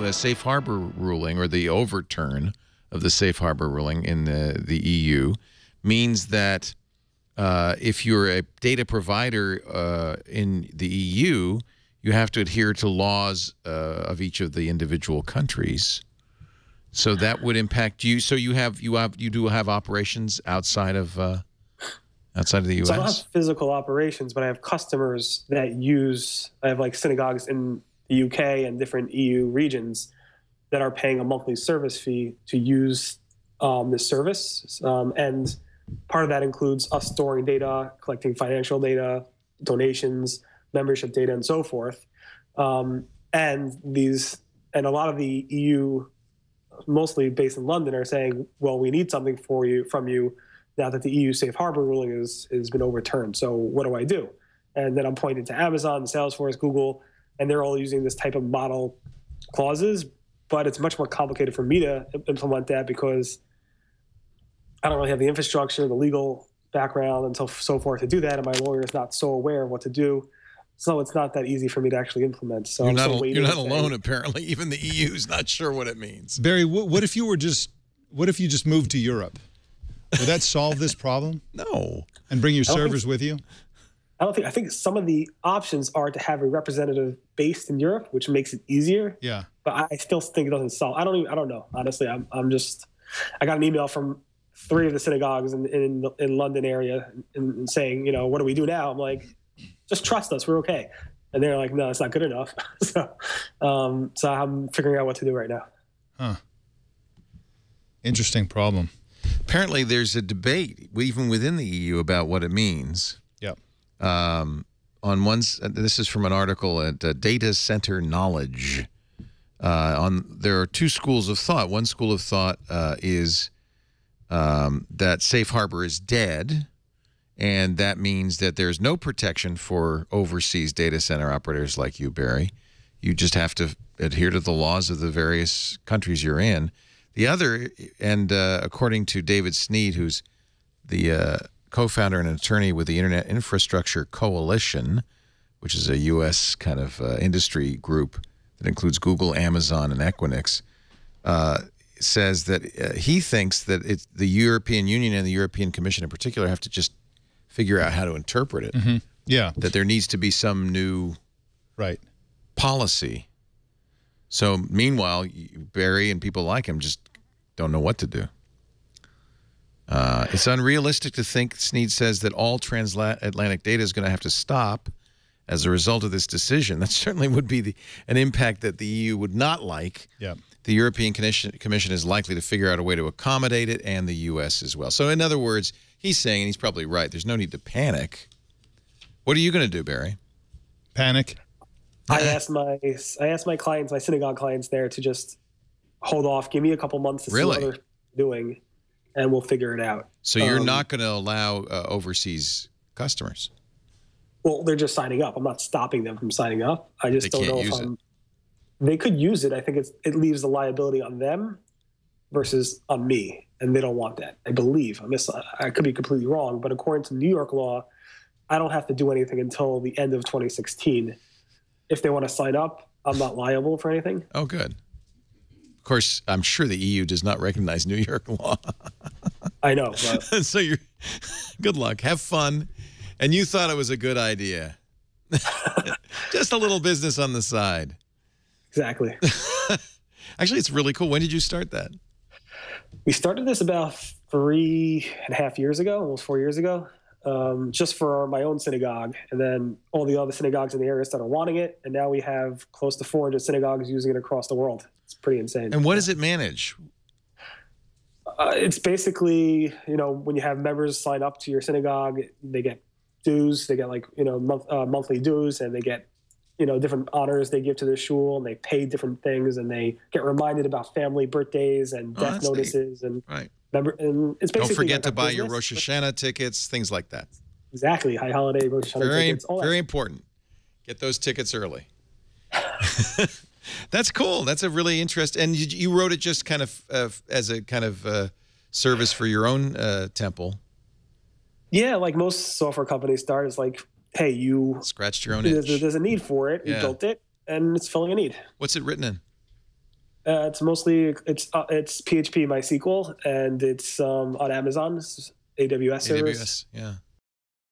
a safe harbor ruling, or the overturn of the safe harbor ruling in the EU, means that if you're a data provider in the EU, you have to adhere to laws of each of the individual countries. So that would impact you. So you do have operations outside of the U.S.? So I don't have physical operations, but I have customers that use. I have like synagogues in the UK and different EU regions that are paying a monthly service fee to use this service, and part of that includes us storing data, collecting financial data, donations, membership data, and so forth. And a lot of the EU, mostly based in London, are saying, well, we need something from you now that the EU safe harbor ruling has been overturned. So what do I do? And then I'm pointing to Amazon, Salesforce, Google, and they're all using this type of model clauses, but it's much more complicated for me to implement that because I don't really have the infrastructure, the legal background, and so forth to do that, and my lawyer is not so aware of what to do. So it's not that easy for me to actually implement. So you're not alone, apparently. Even the EU is not sure what it means. Barry, what if you just moved to Europe? Would that solve this problem? No. And bring your servers with you? I think some of the options are to have a representative based in Europe, which makes it easier. Yeah. But I still think it doesn't solve. I don't know. Honestly, I got an email from 3 of the synagogues in London area and saying, what do we do now? I'm like, just trust us. We're okay. And they're like, no, it's not good enough. So I'm figuring out what to do right now. Huh. Interesting problem. Apparently, there's a debate, even within the EU, about what it means. Yep. This is from an article at Data Center Knowledge. There are 2 schools of thought. One school of thought is that safe harbor is dead, and that means that there's no protection for overseas data center operators like you, Barry. You just have to adhere to the laws of the various countries you're in. The other, and according to David Sneed, who's the co-founder and attorney with the Internet Infrastructure Coalition, which is a U.S. kind of industry group that includes Google, Amazon, and Equinix, says that he thinks that the European Union and the European Commission in particular have to just figure out how to interpret it. Mm-hmm. Yeah. That there needs to be some new policy. So meanwhile, Barry and people like him just don't know what to do. It's unrealistic to think, Sneed says, that all transatlantic data is going to have to stop as a result of this decision. That certainly would be an impact that the EU would not like. Yeah. The European Commission is likely to figure out a way to accommodate it, and the U.S. as well. So in other words, he's saying, and he's probably right, there's no need to panic. What are you going to do, Barry? Panic? I asked my clients, my synagogue clients there, to just hold off, give me a couple months to see what they're doing, and we'll figure it out. So you're not going to allow overseas customers? Well, they're just signing up. I'm not stopping them from signing up. I just don't know if they could use it. I think it leaves the liability on them versus on me, and they don't want that. I believe. I could be completely wrong, but according to New York law, I don't have to do anything until the end of 2016. If they want to sign up, I'm not liable for anything. Oh, good. Of course, I'm sure the EU does not recognize New York law. I know. But so good luck. Have fun. And you thought it was a good idea. Just a little business on the side. Exactly. Actually, it's really cool. When did you start that? We started this about 3.5 years ago, almost 4 years ago. Just for my own synagogue, and then all the other synagogues in the area started wanting it, and now we have close to 400 synagogues using it across the world. It's pretty insane. And what does it manage? It's basically, when you have members sign up to your synagogue, they get dues, they get monthly dues, and they get different honors they give to their shul, and they pay different things, and they get reminded about family birthdays and death notices, and and it's basically don't forget to buy your Rosh Hashanah tickets, things like that. Exactly, high holiday Rosh Hashanah tickets. Very important. Get those tickets early. That's cool. That's a really interesting. And you wrote it just kind of as a kind of service for your own temple. Yeah, like most software companies start, it's like, hey, you scratched your own itch. There's a need for it. You built it, and it's filling a need. What's it written in? It's mostly it's PHP MySQL, and it's on Amazon, it's AWS service. AWS, yeah.